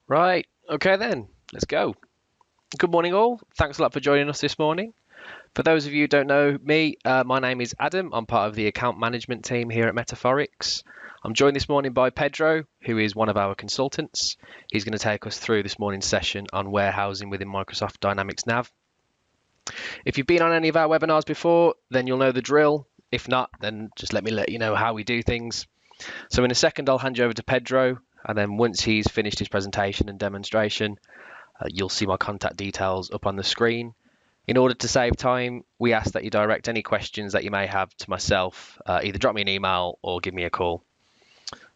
Right, okay then, let's go. Good morning all, thanks a lot for joining us this morning. For those of you who don't know me, my name is Adam. I'm part of the account management team here at Metaphorix. I'm joined this morning by Pedro, who is one of our consultants. He's going to take us through this morning's session on warehousing within Microsoft Dynamics NAV. If you've been on any of our webinars before, then you'll know the drill. If not, then just let you know how we do things. So in a second, I'll hand you over to Pedro, and then once he's finished his presentation and demonstration, you'll see my contact details up on the screen. In order to save time, we ask that you direct any questions that you may have to myself. Either drop me an email or give me a call.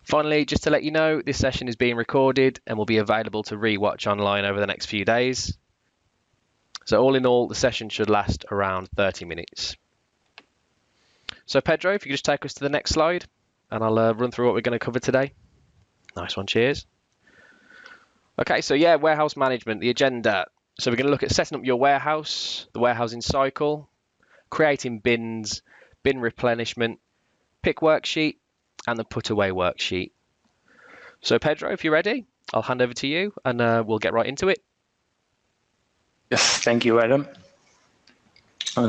Finally, just to let you know, this session is being recorded and will be available to re-watch online over the next few days. So all in all, the session should last around 30 minutes. So Pedro, if you could just take us to the next slide, and I'll run through what we're going to cover today. Nice one, cheers. Okay, so yeah, warehouse management, the agenda. So we're going to look at setting up your warehouse, the warehousing cycle, creating bins, bin replenishment, pick worksheet, and the put away worksheet. So Pedro, if you're ready, I'll hand over to you and we'll get right into it. Yes, thank you, Adam.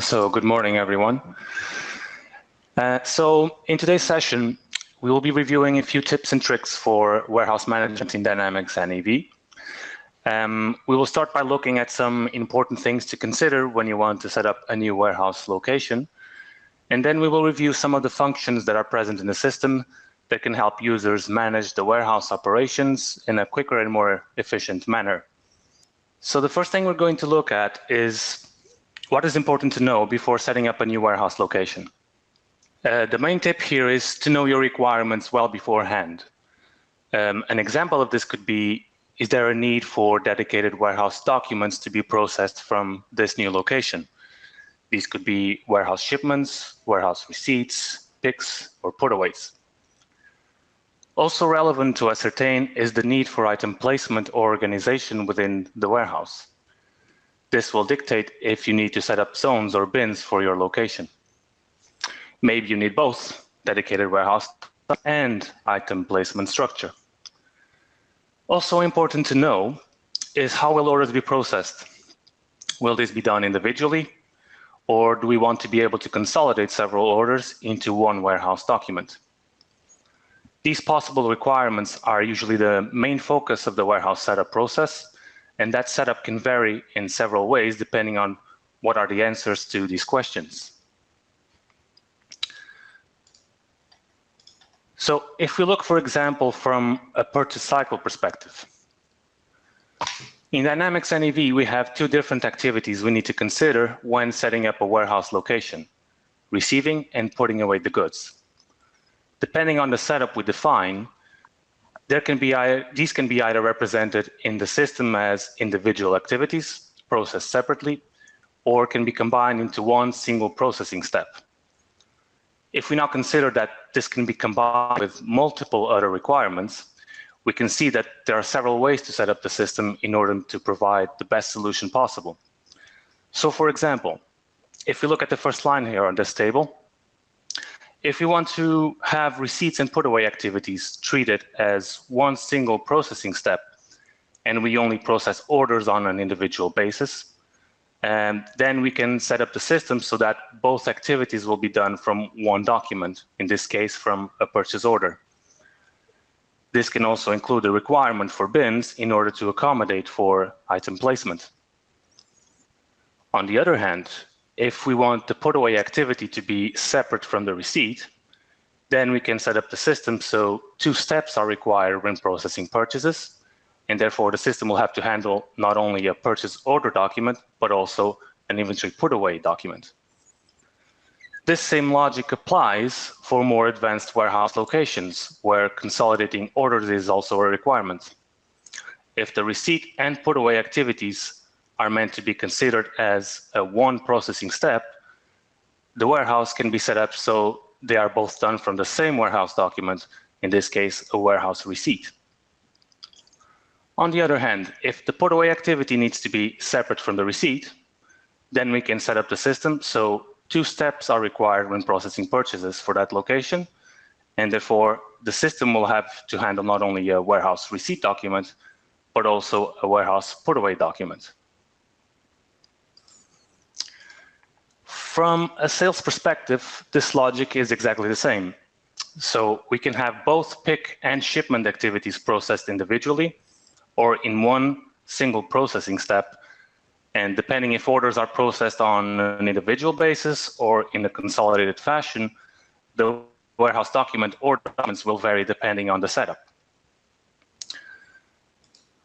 So good morning, everyone. So in today's session, we will be reviewing a few tips and tricks for warehouse management in Dynamics NAV. We will start by looking at some important things to consider when you want to set up a new warehouse location. And then we will review some of the functions that are present in the system that can help users manage the warehouse operations in a quicker and more efficient manner. So the first thing we're going to look at is what is important to know before setting up a new warehouse location. The main tip here is to know your requirements well beforehand. An example of this could be, is there a need for dedicated warehouse documents to be processed from this new location? These could be warehouse shipments, warehouse receipts, picks, or putaways. Also relevant to ascertain is the need for item placement or organization within the warehouse. This will dictate if you need to set up zones or bins for your location. Maybe you need both dedicated warehouse and item placement structure. Also important to know is how will orders be processed? Will this be done individually, or do we want to be able to consolidate several orders into one warehouse document? These possible requirements are usually the main focus of the warehouse setup process, and that setup can vary in several ways depending on what are the answers to these questions. So if we look, for example, from a purchase cycle perspective, in Dynamics NAV, we have two different activities we need to consider when setting up a warehouse location: receiving and putting away the goods. Depending on the setup we define, these can be either represented in the system as individual activities processed separately, or can be combined into one single processing step. If we now consider that this can be combined with multiple other requirements, we can see that there are several ways to set up the system in order to provide the best solution possible. So for example, if we look at the first line here on this table, if we want to have receipts and put away activities treated as one single processing step, and we only process orders on an individual basis, and then we can set up the system so that both activities will be done from one document, in this case from a purchase order. This can also include a requirement for bins in order to accommodate for item placement. On the other hand, if we want the put away activity to be separate from the receipt, then we can set up the system so two steps are required when processing purchases, and therefore the system will have to handle not only a purchase order document, but also an inventory put away document. This same logic applies for more advanced warehouse locations, where consolidating orders is also a requirement. If the receipt and put away activities are meant to be considered as a one processing step, the warehouse can be set up so they are both done from the same warehouse document, in this case, a warehouse receipt. On the other hand, if the put away activity needs to be separate from the receipt, then we can set up the system so two steps are required when processing purchases for that location, and therefore the system will have to handle not only a warehouse receipt document, but also a warehouse put away document. From a sales perspective, this logic is exactly the same. So we can have both pick and shipment activities processed individually or in one single processing step. And depending if orders are processed on an individual basis or in a consolidated fashion, the warehouse document or documents will vary depending on the setup.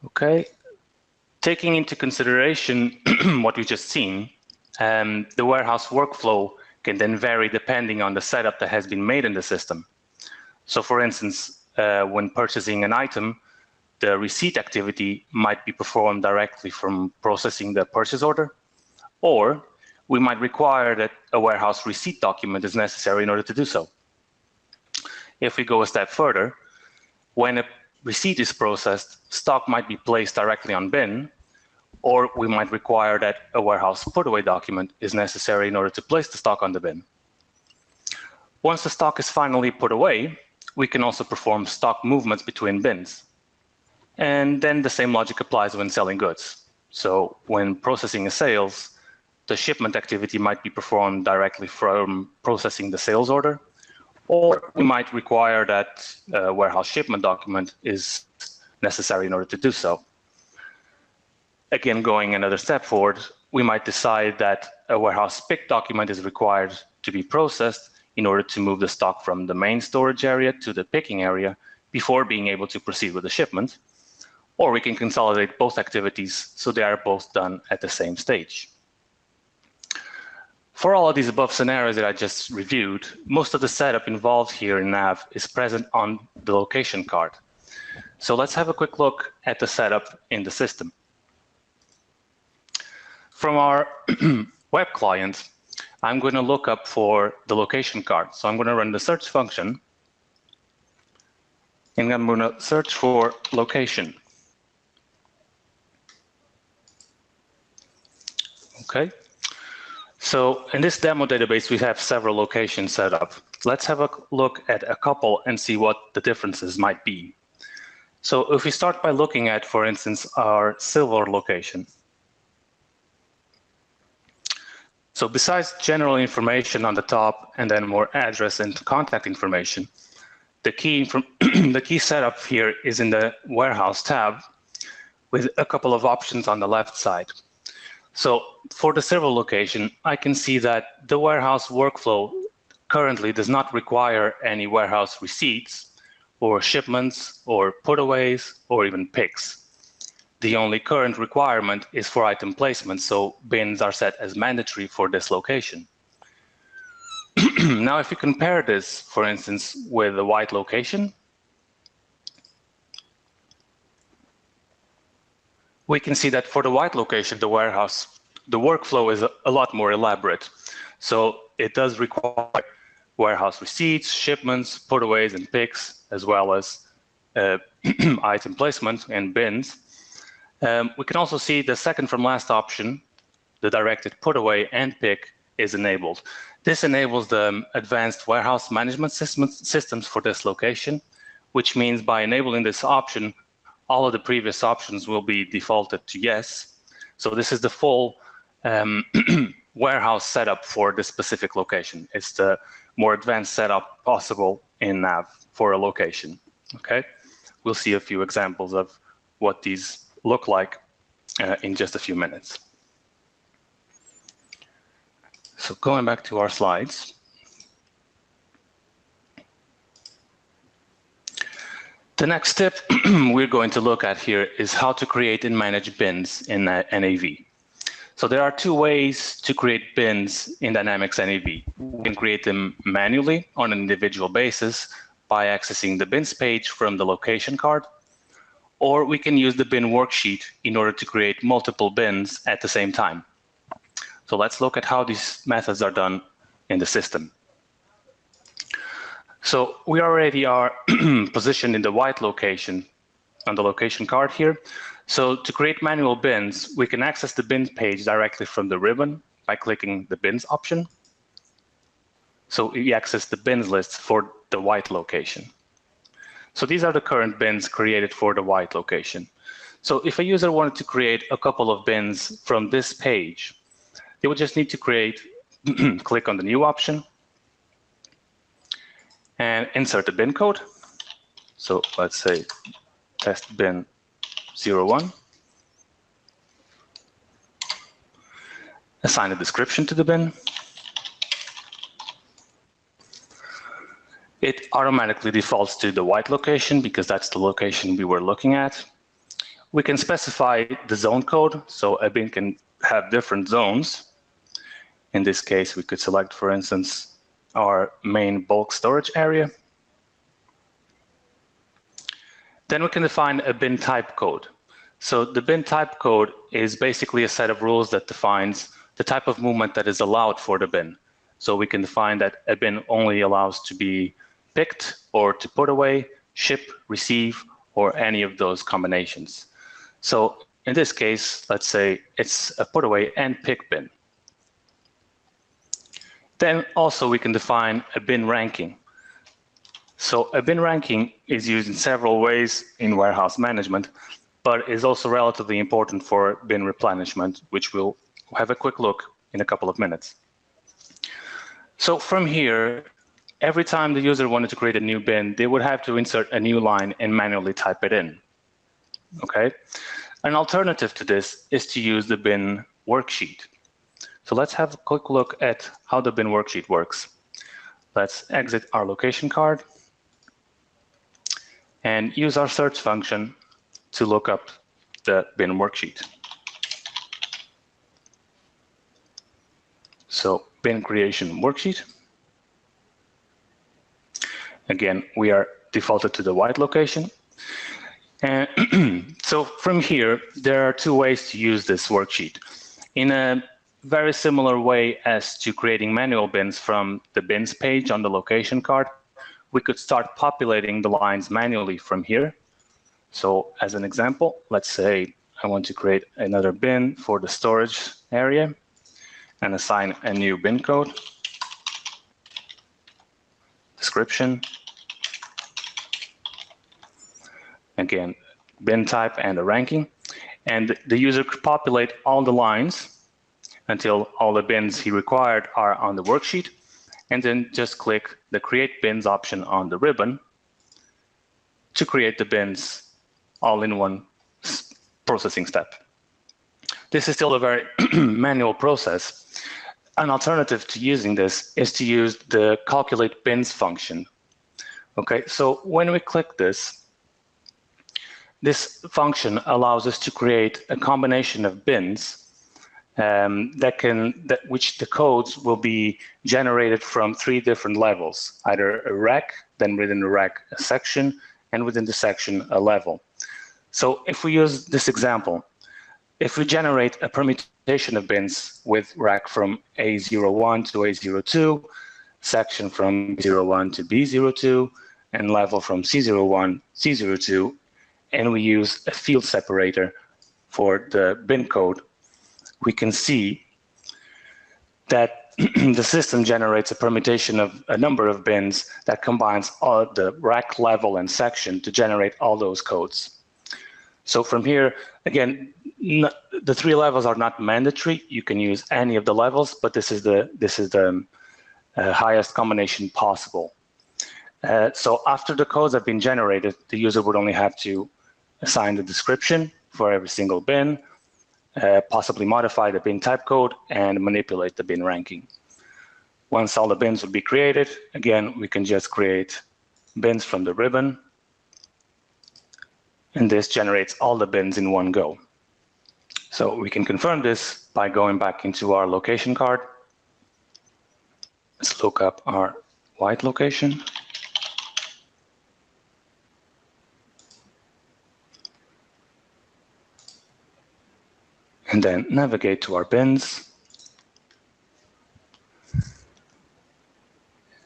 Okay, taking into consideration what we've just seen, the warehouse workflow can then vary depending on the setup that has been made in the system. So for instance, when purchasing an item, the receipt activity might be performed directly from processing the purchase order, or we might require that a warehouse receipt document is necessary in order to do so. If we go a step further, when a receipt is processed, stock might be placed directly on bin, or we might require that a warehouse put away document is necessary in order to place the stock on the bin. Once the stock is finally put away, we can also perform stock movements between bins. And then the same logic applies when selling goods. So when processing a sales, the shipment activity might be performed directly from processing the sales order, or we might require that a warehouse shipment document is necessary in order to do so. Again, going another step forward, we might decide that a warehouse pick document is required to be processed in order to move the stock from the main storage area to the picking area before being able to proceed with the shipment. Or we can consolidate both activities so they are both done at the same stage. For all of these above scenarios that I just reviewed, most of the setup involved here in NAV is present on the location card. So let's have a quick look at the setup in the system. From our web client, I'm going to look up for the location card. So I'm going to run the search function, and I'm going to search for location. Okay. So in this demo database, we have several locations set up. Let's have a look at a couple and see what the differences might be. So if we start by looking at, for instance, our silver location. So besides general information on the top and then more address and contact information, the key setup here is in the warehouse tab with a couple of options on the left side. So for the silver location, I can see that the warehouse workflow currently does not require any warehouse receipts or shipments or putaways or even picks. The only current requirement is for item placement, so bins are set as mandatory for this location. Now, if you compare this, for instance, with the white location, we can see that for the white location, the warehouse, the workflow is a lot more elaborate. So it does require warehouse receipts, shipments, putaways, and picks, as well as item placement and bins. We can also see the second from last option, the directed putaway and pick, is enabled. This enables the advanced warehouse management systems for this location, which means by enabling this option, all of the previous options will be defaulted to yes. So this is the full warehouse setup for this specific location. It's the more advanced setup possible in NAV for a location. Okay, we'll see a few examples of what these look like in just a few minutes. So going back to our slides. The next step we're going to look at here is how to create and manage bins in NAV. So there are two ways to create bins in Dynamics NAV. We can create them manually on an individual basis by accessing the bins page from the location card, or we can use the bin worksheet in order to create multiple bins at the same time. So let's look at how these methods are done in the system. So we already are positioned in the white location on the location card here. So to create manual bins, we can access the bins page directly from the ribbon by clicking the bins option. So we access the bins list for the white location. So these are the current bins created for the white location. So if a user wanted to create a couple of bins from this page, they would just need to create, click on the new option and insert the bin code. So let's say test bin 01. Assign a description to the bin. It automatically defaults to the white location because that's the location we were looking at. We can specify the zone code, so a bin can have different zones. In this case, we could select, for instance, our main bulk storage area. Then we can define a bin type code. So the bin type code is basically a set of rules that defines the type of movement that is allowed for the bin. So we can define that a bin only allows to be picked or to put away, ship, receive, or any of those combinations. So in this case, let's say it's a put away and pick bin. Then also we can define a bin ranking. So a bin ranking is used in several ways in warehouse management, but is also relatively important for bin replenishment, which we'll have a quick look in a couple of minutes. So from here, every time the user wanted to create a new bin, they would have to insert a new line and manually type it in. Okay. An alternative to this is to use the bin worksheet. So let's have a quick look at how the bin worksheet works. Let's exit our location card and use our search function to look up the bin worksheet. So bin creation worksheet. Again, we are defaulted to the white location. And so from here, there are two ways to use this worksheet. In a very similar way as to creating manual bins from the bins page on the location card, we could start populating the lines manually from here. So as an example, let's say I want to create another bin for the storage area and assign a new bin code, description, again, bin type and a ranking. And the user could populate all the lines until all the bins he required are on the worksheet, and then just click the Create Bins option on the ribbon to create the bins all in one processing step. This is still a very manual process. An alternative to using this is to use the Calculate Bins function. Okay, so when we click this, this function allows us to create a combination of bins which the codes will be generated from 3 different levels, either a rack, then within the rack a section, and within the section a level. So if we use this example, if we generate a permutation of bins with rack from A01 to A02, section from B01 to B02, and level from C01, C02, and we use a field separator for the bin code, we can see that the system generates a permutation of a number of bins that combines all the rack, level, and section to generate all those codes. So from here, again, the 3 levels are not mandatory. You can use any of the levels, but this is the highest combination possible. So after the codes have been generated, the user would only have to assign the description for every single bin, possibly modify the bin type code, and manipulate the bin ranking. Once all the bins will be created, again, we can just create bins from the ribbon, and this generates all the bins in one go. So we can confirm this by going back into our location card. Let's look up our white location. And then navigate to our bins.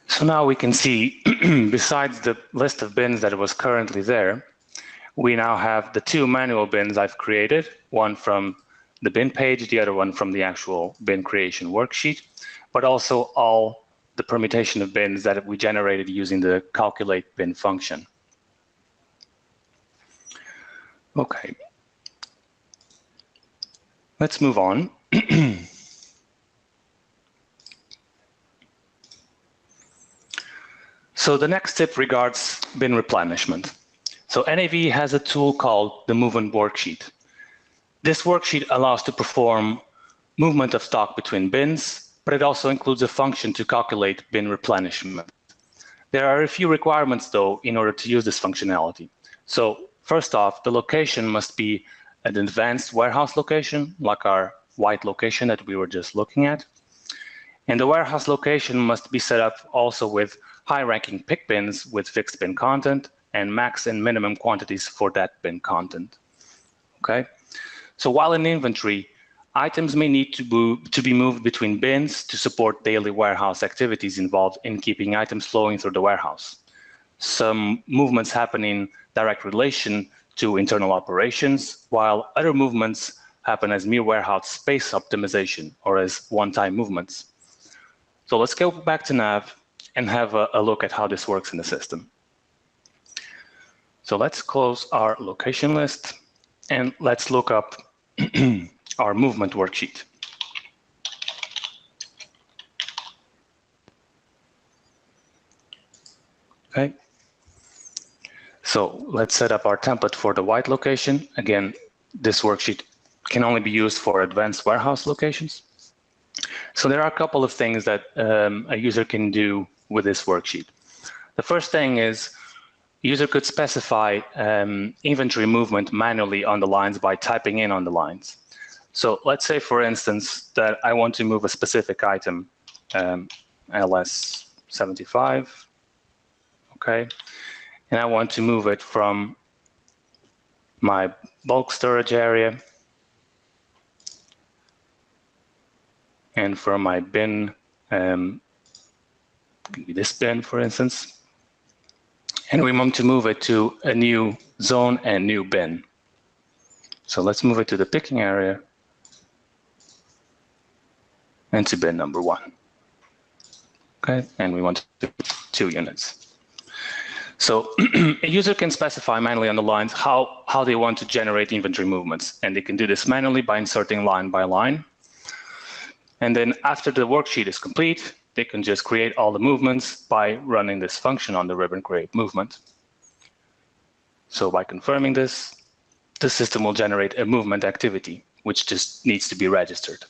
So now we can see, besides the list of bins that was currently there, we now have the 2 manual bins I've created, one from the bin page, the other one from the actual bin creation worksheet, but also all the permutation of bins that we generated using the calculate bin function. Okay. Let's move on. So the next tip regards bin replenishment. So NAV has a tool called the movement worksheet. This worksheet allows to perform movement of stock between bins, but it also includes a function to calculate bin replenishment. There are a few requirements, though, in order to use this functionality. So first off, the location must be an advanced warehouse location, like our white location that we were just looking at. And the warehouse location must be set up also with high-ranking pick bins with fixed bin content and max and minimum quantities for that bin content. Okay. So while in inventory, items may need to be moved between bins to support daily warehouse activities involved in keeping items flowing through the warehouse. Some movements happen in direct relation to internal operations, while other movements happen as mere warehouse space optimization or as one-time movements. So let's go back to NAV and have a look at how this works in the system. So let's close our location list and let's look up our movement worksheet. Okay. So let's set up our template for the white location. Again, this worksheet can only be used for advanced warehouse locations. So there are a couple of things that a user can do with this worksheet. The first thing is user could specify inventory movement manually on the lines by typing in on the lines. So let's say, for instance, that I want to move a specific item, LS 75, okay, and I want to move it from my bulk storage area and from my bin, this bin, for instance, and we want to move it to a new zone and new bin. So let's move it to the picking area and to bin number 1. Okay, and we want 2 units. So a user can specify manually on the lines how they want to generate inventory movements, and they can do this manually by inserting line by line. And then after the worksheet is complete, they can just create all the movements by running this function on the ribbon create movement. So by confirming this, the system will generate a movement activity, which just needs to be registered.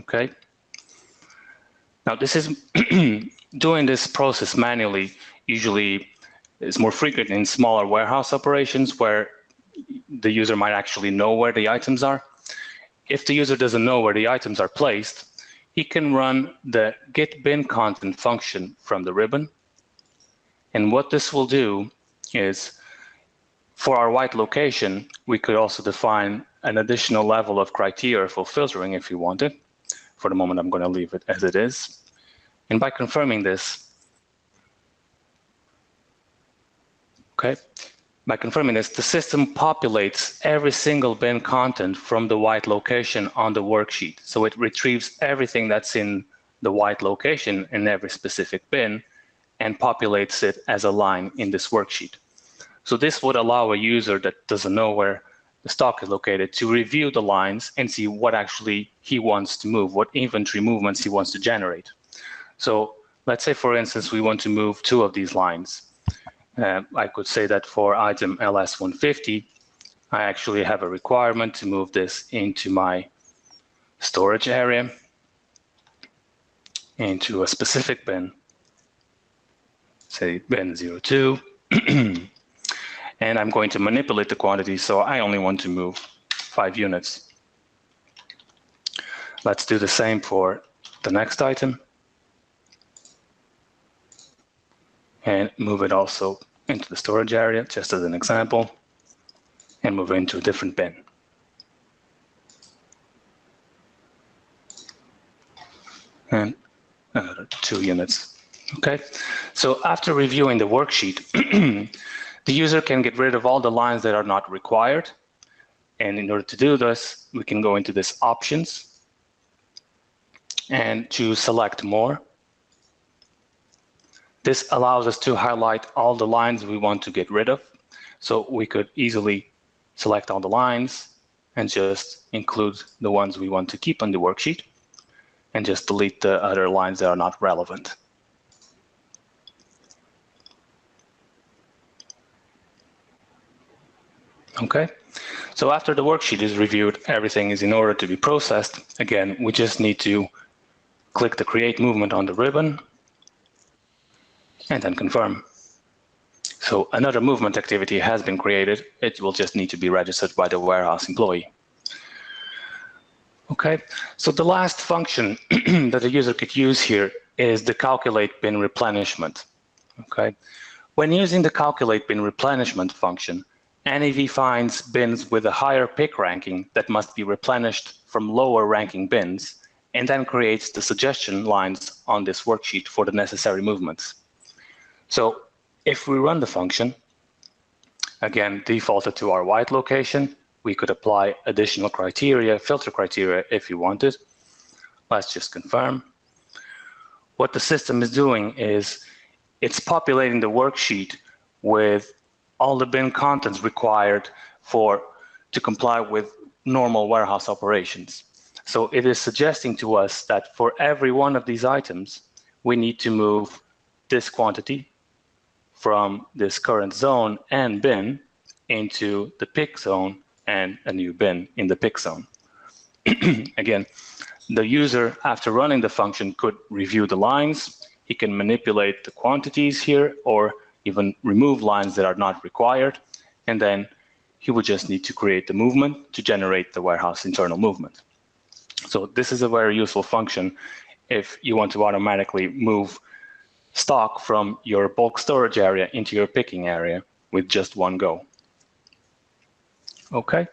Okay. Now this is doing this process manually usually is more frequent in smaller warehouse operations where the user might actually know where the items are. If the user doesn't know where the items are placed, he can run the get bin content function from the ribbon. And what this will do is, for our white location, we could also define an additional level of criteria for filtering if you wanted. For the moment, I'm going to leave it as it is. And by confirming this, okay, by confirming this, the system populates every single bin content from the white location on the worksheet. So it retrieves everything that's in the white location in every specific bin and populates it as a line in this worksheet. So this would allow a user that doesn't know where the stock is located to review the lines and see what actually he wants to move, what inventory movements he wants to generate. So let's say, for instance, we want to move 2 of these lines. I could say that for item LS150, I actually have a requirement to move this into my storage area, into a specific bin, say bin 02, and I'm going to manipulate the quantity, so I only want to move 5 units. Let's do the same for the next item, and move it also into the storage area, just as an example, and move it into a different bin. And another 2 units. Okay, so after reviewing the worksheet, the user can get rid of all the lines that are not required. And in order to do this, we can go into this options and choose select more. This allows us to highlight all the lines we want to get rid of. So we could easily select all the lines and just include the ones we want to keep on the worksheet and just delete the other lines that are not relevant. Okay, so after the worksheet is reviewed, everything is in order to be processed. Again, we just need to click the create movement on the ribbon and then confirm. So another movement activity has been created. It will just need to be registered by the warehouse employee. Okay, so the last function that the user could use here is the calculate bin replenishment. Okay, when using the calculate bin replenishment function, NAV finds bins with a higher pick ranking that must be replenished from lower ranking bins, and then creates the suggestion lines on this worksheet for the necessary movements. So if we run the function, again, defaulted to our white location, we could apply additional criteria, filter criteria if you wanted. Let's just confirm. What the system is doing is it's populating the worksheet with all the bin contents required to comply with normal warehouse operations. So it is suggesting to us that for every one of these items, we need to move this quantity from this current zone and bin into the pick zone and a new bin in the pick zone. Again, the user, after running the function, could review the lines. He can manipulate the quantities here or even remove lines that are not required. And then he would just need to create the movement to generate the warehouse internal movement. So this is a very useful function if you want to automatically move stock from your bulk storage area into your picking area with just one go. Okay.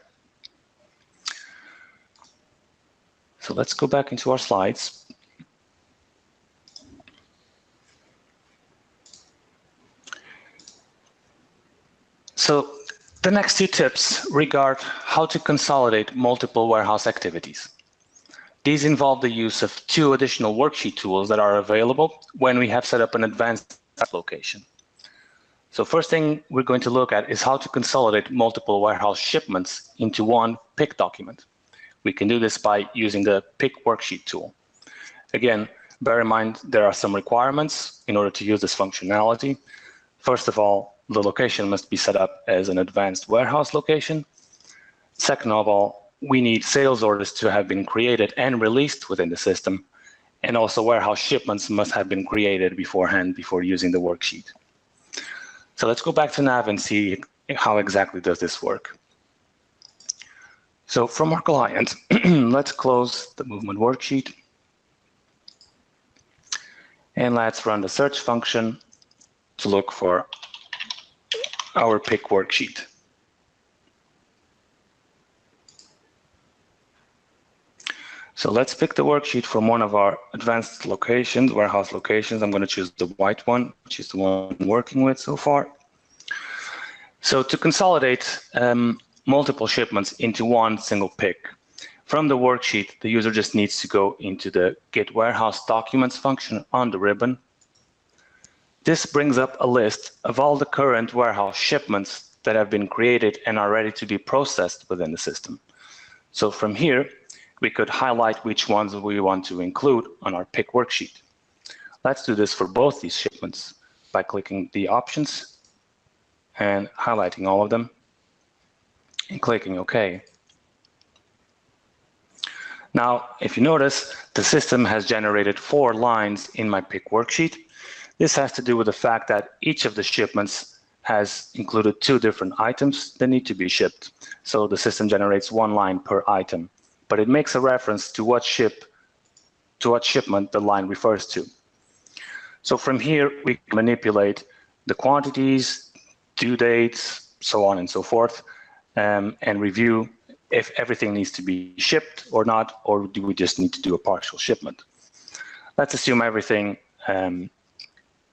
So let's go back into our slides. So the next two tips regard how to consolidate multiple warehouse activities. These involve the use of two additional worksheet tools that are available when we have set up an advanced location. So first thing we're going to look at is how to consolidate multiple warehouse shipments into one pick document. We can do this by using the pick worksheet tool. Again, bear in mind there are some requirements in order to use this functionality. First of all, the location must be set up as an advanced warehouse location. Second of all, we need sales orders to have been created and released within the system. And also warehouse shipments must have been created beforehand before using the worksheet. So let's go back to NAV and see how exactly does this work. So from our client, let's close the movement worksheet. And let's run the search function to look for our pick worksheet. So let's pick the worksheet from one of our advanced locations, warehouse locations. I'm going to choose the white one, which is the one I'm working with so far. So to consolidate multiple shipments into one single pick, from the worksheet, the user just needs to go into the Get Warehouse Documents function on the ribbon. This brings up a list of all the current warehouse shipments that have been created and are ready to be processed within the system. So from here, we could highlight which ones we want to include on our pick worksheet. Let's do this for both these shipments by clicking the options and highlighting all of them and clicking OK. Now, if you notice, the system has generated 4 lines in my pick worksheet. This has to do with the fact that each of the shipments has included 2 different items that need to be shipped. So the system generates 1 line per item, but it makes a reference to what shipment the line refers to. So from here, we can manipulate the quantities, due dates, so on and so forth, and review if everything needs to be shipped or not, or do we just need to do a partial shipment. Let's assume everything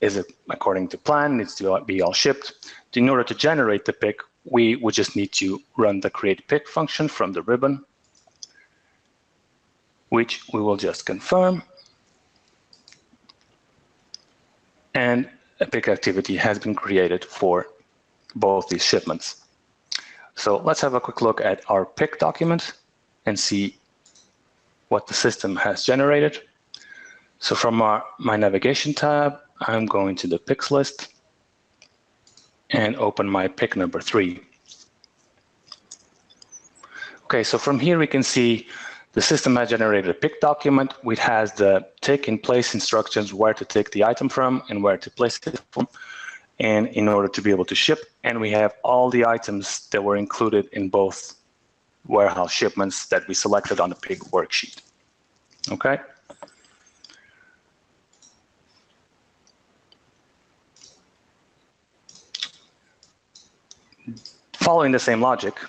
is according to plan, needs to be all shipped. In order to generate the pick, we would just need to run the create pick function from the ribbon, which we will just confirm. And a pick activity has been created for both these shipments. So let's have a quick look at our pick document and see what the system has generated. So from my navigation tab, I'm going to the picks list and open my pick number 3. Okay, so from here we can see the system has generated a pick document which has the take in place instructions, where to take the item from and where to place it from, and in order to be able to ship. And we have all the items that were included in both warehouse shipments that we selected on the pick worksheet. Okay. Following the same logic,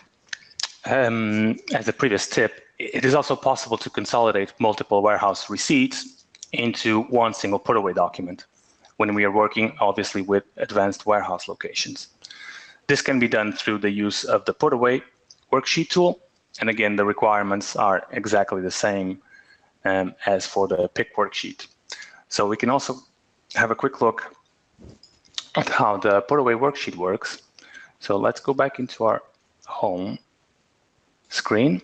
as the previous tip, it is also possible to consolidate multiple warehouse receipts into one single put-away document when we are working, obviously, with advanced warehouse locations. This can be done through the use of the put-away worksheet tool. And again, the requirements are exactly the same as for the pick worksheet. So we can also have a quick look at how the put-away worksheet works. So let's go back into our home screen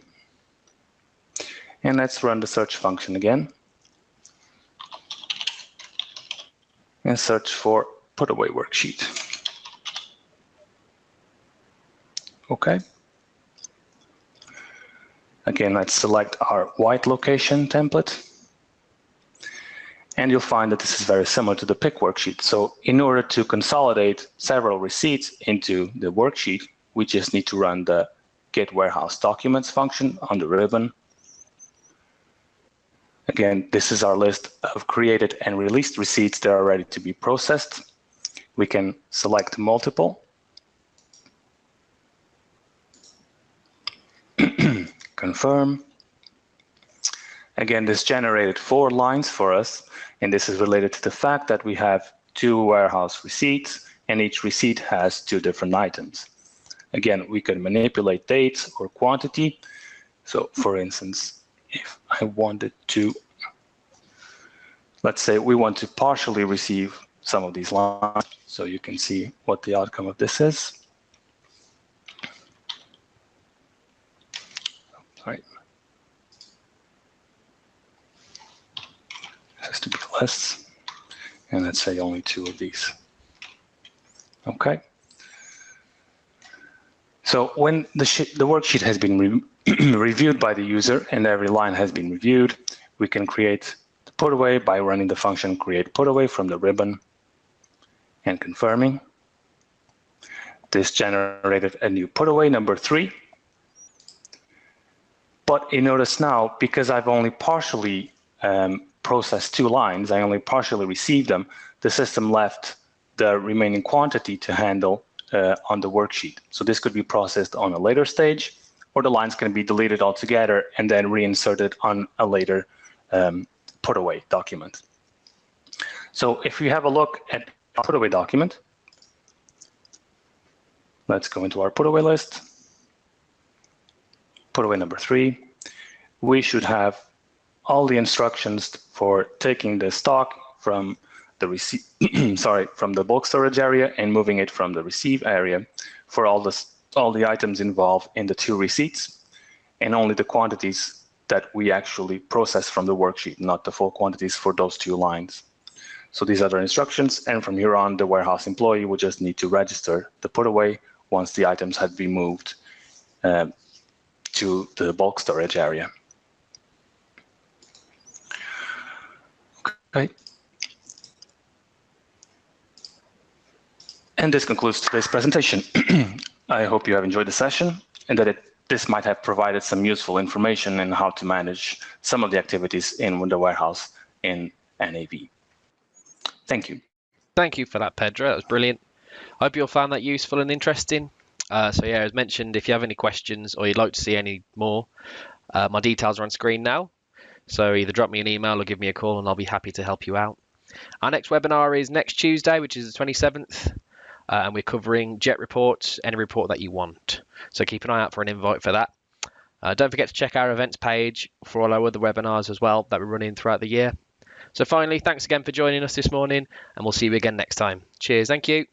and let's run the search function again and search for put-away worksheet. Okay. Again, let's select our white location template. And you'll find that this is very similar to the pick worksheet. So in order to consolidate several receipts into the worksheet, we just need to run the get warehouse documents function on the ribbon. Again, this is our list of created and released receipts that are ready to be processed. We can select multiple. Confirm. Again, this generated 4 lines for us, and this is related to the fact that we have 2 warehouse receipts, and each receipt has 2 different items. Again, we can manipulate dates or quantity. So for instance, if I wanted to, let's say we want to partially receive some of these lines, so you can see what the outcome of this is. Sorry. It has to be less, and let's say only 2 of these. Okay. So when the worksheet has been reviewed by the user and every line has been reviewed, we can create the put-away by running the function create put-away from the ribbon and confirming. This generated a new put-away number 3. But you notice now, because I've only partially processed 2 lines, I only partially received them, the system left the remaining quantity to handle on the worksheet. So this could be processed on a later stage, or the lines can be deleted altogether and then reinserted on a later put-away document. So if we have a look at our put-away document, let's go into our put-away list. Put-away number 3. We should have all the instructions for taking the stock from the receipt, from the bulk storage area and moving it from the receive area for all the items involved in the 2 receipts, and only the quantities that we actually process from the worksheet, not the full quantities for those 2 lines. So these are the instructions, and from here on, the warehouse employee will just need to register the put-away once the items had been moved to the bulk storage area. Okay. And this concludes today's presentation. I hope you have enjoyed the session and that this might have provided some useful information on how to manage some of the activities in the warehouse in NAV. Thank you. Thank you for that, Pedro. That was brilliant. I hope you all found that useful and interesting. So yeah, as mentioned, if you have any questions or you'd like to see any more, my details are on screen now. So either drop me an email or give me a call and I'll be happy to help you out. Our next webinar is next Tuesday, which is the 27th. And we're covering jet reports, any report that you want. So keep an eye out for an invite for that. Don't forget to check our events page for all our other webinars as well that we're running throughout the year. So finally, thanks again for joining us this morning, and we'll see you again next time. Cheers. Thank you.